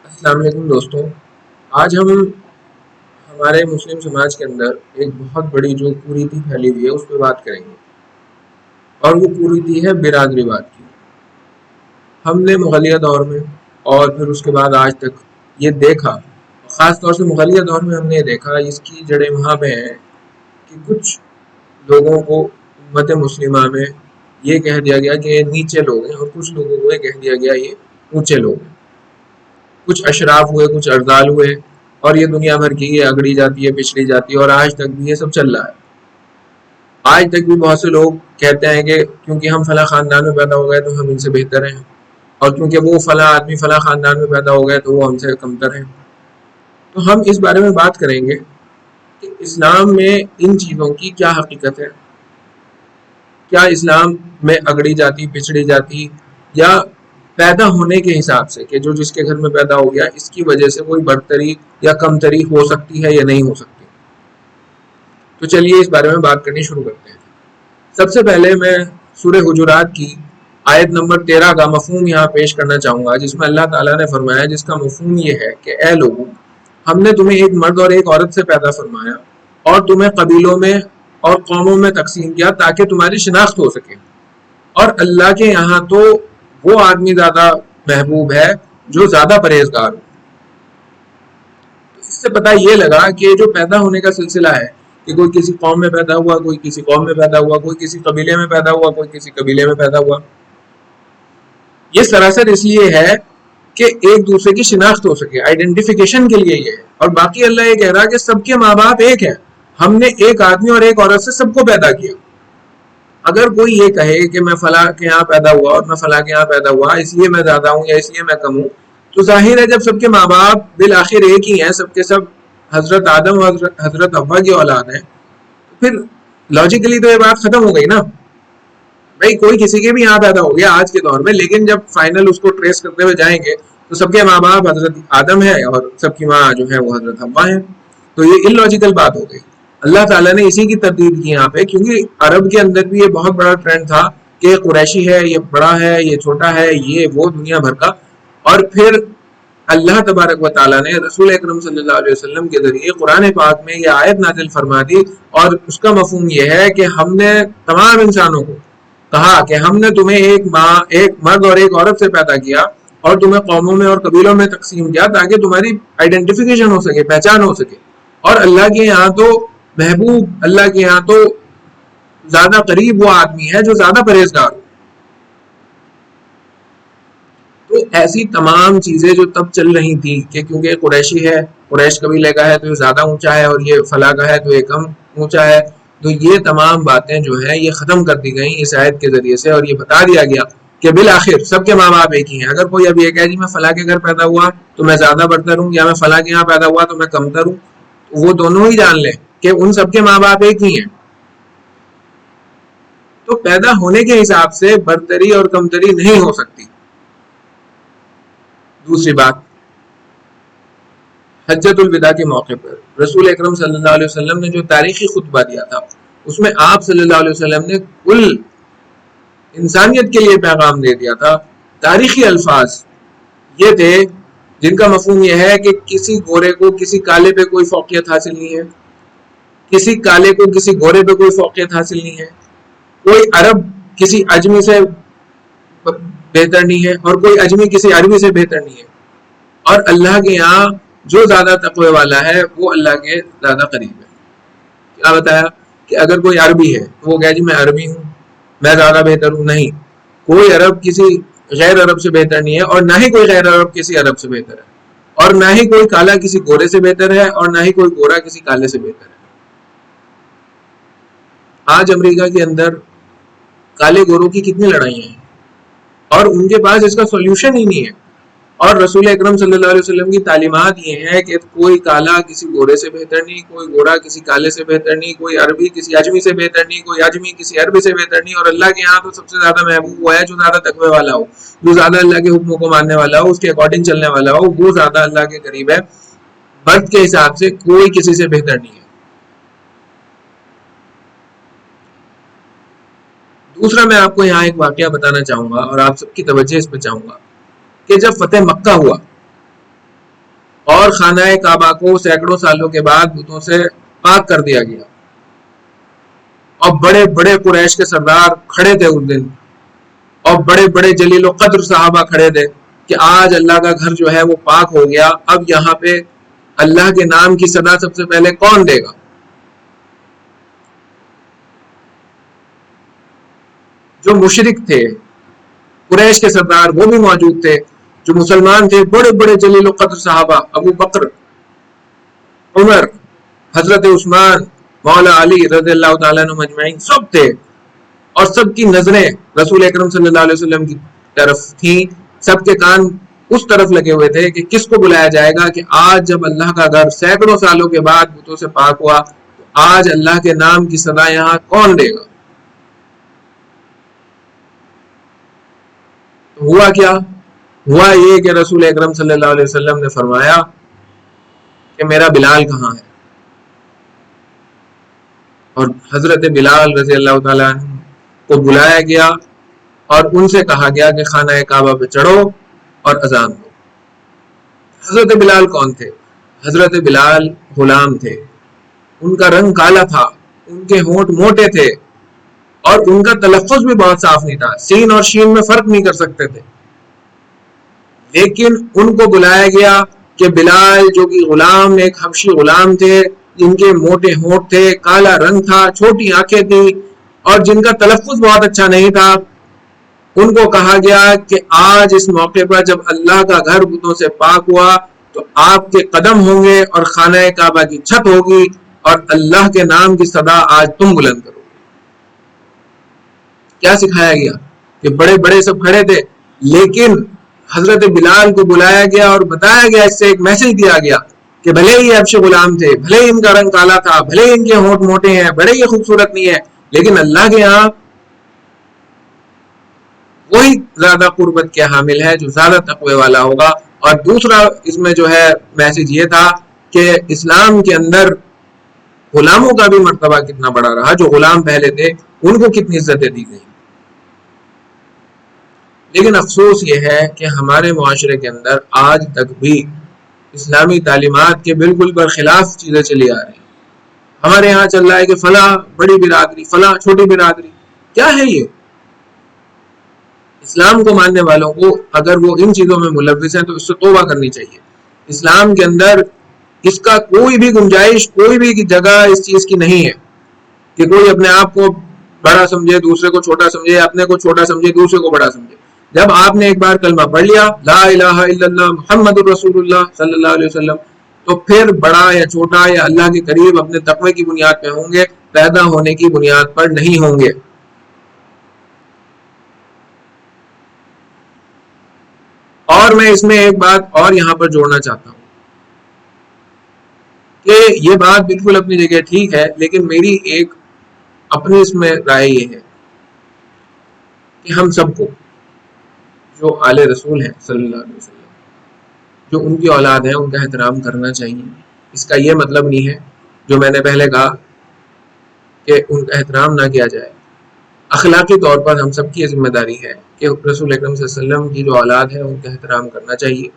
السلام علیکم دوستوں. آج ہم ہمارے مسلم سماج کے اندر ایک بہت بڑی جو کریتی پھیلی ہوئی ہے اس پہ بات کریں گے، اور وہ کریتی ہے برادریواد کی. ہم نے مغلیہ دور میں اور پھر اس کے بعد آج تک یہ دیکھا، خاص طور سے مغلیہ دور میں ہم نے یہ دیکھا، اس کی جڑیں وہاں پہ ہیں کہ کچھ لوگوں کو امت مسلمہ میں یہ کہہ دیا گیا کہ یہ نیچے لوگ ہیں، اور کچھ لوگوں کو یہ کہہ دیا گیا یہ اونچے لوگ ہیں. کچھ اشراف ہوئے، کچھ ارذال ہوئے، اور یہ دنیا بھر کی یہ اگڑی جاتی ہے، پچھڑی جاتی ہے، اور آج تک بھی یہ سب چل رہا ہے. آج تک بھی بہت سے لوگ کہتے ہیں کہ کیونکہ ہم فلاں خاندان میں پیدا ہو گئے تو ہم ان سے بہتر ہیں، اور کیونکہ وہ فلاں آدمی فلاں خاندان میں پیدا ہو گئے تو وہ ہم سے کمتر ہیں. تو ہم اس بارے میں بات کریں گے کہ اسلام میں ان چیزوں کی کیا حقیقت ہے. کیا اسلام میں اگڑی جاتی، پچھڑی جاتی، یا پیدا ہونے کے حساب سے کہ جو جس کے گھر میں پیدا ہو گیا اس کی وجہ سے کوئی برتری یا کمتری ہو سکتی ہے یا نہیں ہو سکتی. تو چلیے اس بارے میں بات کرنی شروع کرتے ہیں. سب سے پہلے میں سورہ حجرات کی آیت نمبر 13 کا مفہوم یہاں پیش کرنا چاہوں گا، جس میں اللہ تعالیٰ نے فرمایا، جس کا مفہوم یہ ہے کہ اے لوگوں، ہم نے تمہیں ایک مرد اور ایک عورت سے پیدا فرمایا اور تمہیں قبیلوں میں اور قوموں میں تقسیم کیا تاکہ تمہاری شناخت ہو سکے، اور اللہ کے یہاں تو وہ آدمی زیادہ محبوب ہے جو زیادہ پرہیزگار ہو. اس سے پتہ یہ لگا کہ جو پیدا ہونے کا سلسلہ ہے کہ کوئی کسی قوم میں پیدا ہوا، کوئی کسی قوم میں پیدا ہوا، کوئی کسی قبیلے میں پیدا ہوا، کوئی کسی قبیلے میں پیدا ہوا، یہ سراسر اس لیے ہے کہ ایک دوسرے کی شناخت ہو سکے، آئیڈینٹیفیکیشن کے لیے یہ ہے. اور باقی اللہ یہ کہہ رہا کہ سب کے ماں باپ ایک ہیں، ہم نے ایک آدمی اور ایک عورت سے سب کو پیدا کیا. اگر کوئی یہ کہے کہ میں فلاں کے یہاں پیدا ہوا اور میں فلاں کے یہاں پیدا ہوا اس لیے میں زیادہ ہوں یا اس لیے میں کم ہوں، تو ظاہر ہے جب سب کے ماں باپ بالآخر ایک ہی ہیں، سب کے سب حضرت آدم اور حضرت حوا کی اولاد ہیں، تو پھر لاجیکلی تو یہ بات ختم ہو گئی نا. بھائی کوئی کسی کے بھی یہاں پیدا ہو گیا آج کے دور میں، لیکن جب فائنل اس کو ٹریس کرتے ہوئے جائیں گے تو سب کے ماں باپ حضرت آدم ہے اور سب کی ماں جو ہے وہ حضرت حوا ہے. تو یہ ان لاجیکل بات ہو گئی. اللہ تعالیٰ نے اسی کی تردید کی یہاں پہ، کیونکہ عرب کے اندر بھی یہ بہت بڑا ٹرینڈ تھا کہ قریشی ہے، یہ بڑا ہے، یہ چھوٹا ہے، یہ وہ دنیا بھر کا. اور پھر اللہ تبارک و تعالیٰ نے رسول اکرم صلی اللہ علیہ وسلم کے ذریعے قرآن پاک میں یہ آیت نازل فرما دی، اور اس کا مفہوم یہ ہے کہ ہم نے تمام انسانوں کو کہا کہ ہم نے تمہیں ایک مرد اور ایک عورت سے پیدا کیا اور تمہیں قوموں میں اور قبیلوں میں تقسیم کیا تاکہ تمہاری آئیڈینٹیفیکیشن ہو سکے، پہچان ہو سکے. اور اللہ کے یہاں تو محبوب، اللہ کے یہاں تو زیادہ قریب وہ آدمی ہے جو زیادہ پرہیزگار ہو. تو ایسی تمام چیزیں جو تب چل رہی تھی کہ کیونکہ قریشی ہے، قریش قبیلے کا ہے تو یہ زیادہ اونچا ہے، اور یہ فلاں کا ہے تو یہ کم اونچا ہے، تو یہ تمام باتیں جو ہیں یہ ختم کر دی گئیں اس آیت کے ذریعے سے، اور یہ بتا دیا گیا کہ بالآخر سب کے ماں باپ ایک ہی ہیں. اگر کوئی اب یہ کہے جی میں فلاں کے گھر پیدا ہوا تو میں زیادہ برتر ہوں، یا میں فلاں کے یہاں پیدا ہوا تو میں کمتر ہوں، تو وہ دونوں ہی جان لیں کہ ان سب کے ماں باپ ایک ہی ہیں. تو پیدا ہونے کے حساب سے برتری اور کمتری نہیں ہو سکتی. دوسری بات، حجت الوداع کے موقع پر رسول اکرم صلی اللہ علیہ وسلم نے جو تاریخی خطبہ دیا تھا اس میں آپ صلی اللہ علیہ وسلم نے کل انسانیت کے لیے پیغام دے دیا تھا. تاریخی الفاظ یہ تھے جن کا مفہوم یہ ہے کہ کسی گورے کو کسی کالے پہ کوئی فوقیت حاصل نہیں ہے، کسی کالے کو کسی گورے پہ کوئی فوقیت حاصل نہیں ہے، کوئی عرب کسی اجمی سے بہتر نہیں ہے، اور کوئی اجمی کسی عربی سے بہتر نہیں ہے. اور اللہ کے یہاں جو زیادہ تقوی والا ہے وہ اللہ کے زیادہ قریب ہے. کیا بتایا کہ اگر کوئی عربی ہے تو وہ کہے جی میں عربی ہوں، میں زیادہ بہتر ہوں. نہیں، کوئی عرب کسی غیر عرب سے بہتر نہیں ہے، اور نہ ہی کوئی غیر عرب کسی عرب سے بہتر ہے، اور نہ ہی کوئی کالا کسی گورے سے بہتر ہے، اور نہ ہی کوئی گورا کسی کالے سے بہتر ہے. آج امریکہ کے اندر کالے گوروں کی کتنی لڑائیاں ہیں، اور ان کے پاس اس کا سولوشن ہی نہیں ہے. اور رسول اکرم صلی اللہ علیہ وسلم کی تعلیمات یہ ہیں کہ کوئی کالا کسی گورے سے بہتر نہیں، کوئی گورا کسی کالے سے بہتر نہیں، کوئی عربی کسی اجمی سے بہتر نہیں، کوئی اجمی کسی عربی سے بہتر نہیں. اور اللہ کے یہاں تو سب سے زیادہ محبوب وہ ہے جو زیادہ تقوی والا ہو، جو زیادہ اللہ کے حکموں کو ماننے والا ہو، اس کے اکارڈنگ چلنے والا ہو، وہ زیادہ اللہ کے قریب ہے. برت کے حساب سے کوئی کسی سے بہتر نہیں ہے. دوسرا، میں آپ کو یہاں ایک واقعہ بتانا چاہوں گا اور آپ سب کی توجہ اس پہ چاہوں گا کہ جب فتح مکہ ہوا اور خانہ کعبہ کو سینکڑوں سالوں کے بعد بتوں سے پاک کر دیا گیا، اور بڑے بڑے قریش کے سردار کھڑے تھے اس دن، اور بڑے بڑے جلیل و قدر صحابہ کھڑے تھے کہ آج اللہ کا گھر جو ہے وہ پاک ہو گیا، اب یہاں پہ اللہ کے نام کی صدا سب سے پہلے کون دے گا؟ جو مشرک تھے قریش کے سردار وہ بھی موجود تھے، جو مسلمان تھے بڑے بڑے جلیل و قدر صحابہ، ابو بکر، عمر، حضرت عثمان، مولا علی رضی اللہ تعالیٰ عنہ مجمعین، سب تھے، اور سب کی نظریں رسول اکرم صلی اللہ علیہ وسلم کی طرف تھیں، سب کے کان اس طرف لگے ہوئے تھے کہ کس کو بلایا جائے گا، کہ آج جب اللہ کا گھر سینکڑوں سالوں کے بعد بتوں سے پاک ہوا تو آج اللہ کے نام کی صدا یہاں کون دے گا؟ تو ہوا کیا؟ ہوا یہ کہ رسول اکرم صلی اللہ علیہ وسلم نے فرمایا کہ میرا بلال کہاں ہے؟ اور حضرت بلال رضی اللہ تعالیٰ عنہ کو بلایا گیا اور ان سے کہا گیا کہ خانہ کعبہ پہ چڑھو اور اذان دو۔ حضرت بلال کون تھے؟ حضرت بلال غلام تھے، ان کا رنگ کالا تھا، ان کے ہونٹ موٹے تھے، اور ان کا تلفظ بھی بہت صاف نہیں تھا، سین اور شین میں فرق نہیں کر سکتے تھے، لیکن ان کو بلایا گیا کہ بلال جو کہ غلام، ایک حبشی غلام تھے، جن کے موٹے ہونٹ تھے، کالا رنگ تھا، چھوٹی آنکھیں تھی، اور جن کا تلفظ بہت اچھا نہیں تھا، ان کو کہا گیا کہ آج اس موقع پر جب اللہ کا گھر بتوں سے پاک ہوا تو آپ کے قدم ہوں گے اور خانہ کعبہ کی چھت ہوگی، اور اللہ کے نام کی صدا آج تم بلند کرو گے۔ کیا سکھایا گیا؟ کہ بڑے بڑے سب کھڑے تھے، لیکن حضرت بلال کو بلایا گیا اور بتایا گیا، اس سے ایک میسج دیا گیا کہ بھلے ہی حبشی غلام تھے، بھلے ہی ان کا رنگ کالا تھا، بھلے ہی ان کے ہونٹ موٹے ہیں، بھلے ہی خوبصورت نہیں ہے، لیکن اللہ کے یہاں وہی زیادہ قربت کے حامل ہے جو زیادہ تقوی والا ہوگا۔ اور دوسرا اس میں جو ہے میسج یہ تھا کہ اسلام کے اندر غلاموں کا بھی مرتبہ کتنا بڑا رہا، جو غلام پہلے تھے ان کو کتنی عزتیں دی گئی۔ لیکن افسوس یہ ہے کہ ہمارے معاشرے کے اندر آج تک بھی اسلامی تعلیمات کے بالکل برخلاف چیزیں چلی آ رہی ہیں۔ ہمارے یہاں چل رہا ہے کہ فلاں بڑی برادری، فلاں چھوٹی برادری، کیا ہے یہ؟ اسلام کو ماننے والوں کو اگر وہ ان چیزوں میں ملوث ہیں تو اس سے توبہ کرنی چاہیے۔ اسلام کے اندر اس کا کوئی بھی گنجائش، کوئی بھی جگہ اس چیز کی نہیں ہے کہ کوئی اپنے آپ کو بڑا سمجھے، دوسرے کو چھوٹا سمجھے، اپنے کو چھوٹا سمجھے، دوسرے کو بڑا سمجھے۔ جب آپ نے ایک بار کلمہ پڑھ لیا لا الہ الا اللہ محمد الرسول اللہ صلی اللہ علیہ وسلم، تو پھر بڑا یا چھوٹا یا اللہ کے قریب اپنے تقوی کی بنیاد پہ ہوں گے، پیدا ہونے کی بنیاد پر نہیں ہوں گے۔ اور میں اس میں ایک بات اور یہاں پر جوڑنا چاہتا ہوں کہ یہ بات بالکل اپنی جگہ ٹھیک ہے، لیکن میری ایک اپنی اس میں رائے یہ ہے کہ ہم سب کو جو آل رسول ہیں صلی اللہ علیہ وسلم، جو ان کی اولاد ہیں، ان کا احترام کرنا چاہیے۔ اس کا یہ مطلب نہیں ہے جو میں نے پہلے کہا کہ ان کا احترام نہ کیا جائے۔ اخلاقی طور پر ہم سب کی ذمہ داری ہے کہ رسول اکرم صلی اللہ علیہ وسلم کی جو اولاد ہے ان کا احترام کرنا چاہیے۔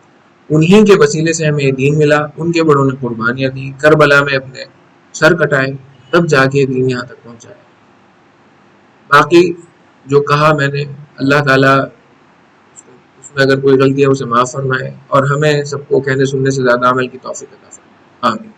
انہی کے وسیلے سے ہمیں دین ملا، ان کے بڑوں نے قربانیاں دی، کربلا میں اپنے سر کٹائے، تب جا کے دین یہاں تک پہنچایا۔ باقی جو کہا میں نے، اللہ تعالیٰ اس میں اگر کوئی غلطی ہے اسے معاف فرمائے، اور ہمیں سب کو کہنے سننے سے زیادہ عمل کی توفیق عطا فرمائے۔ آمین۔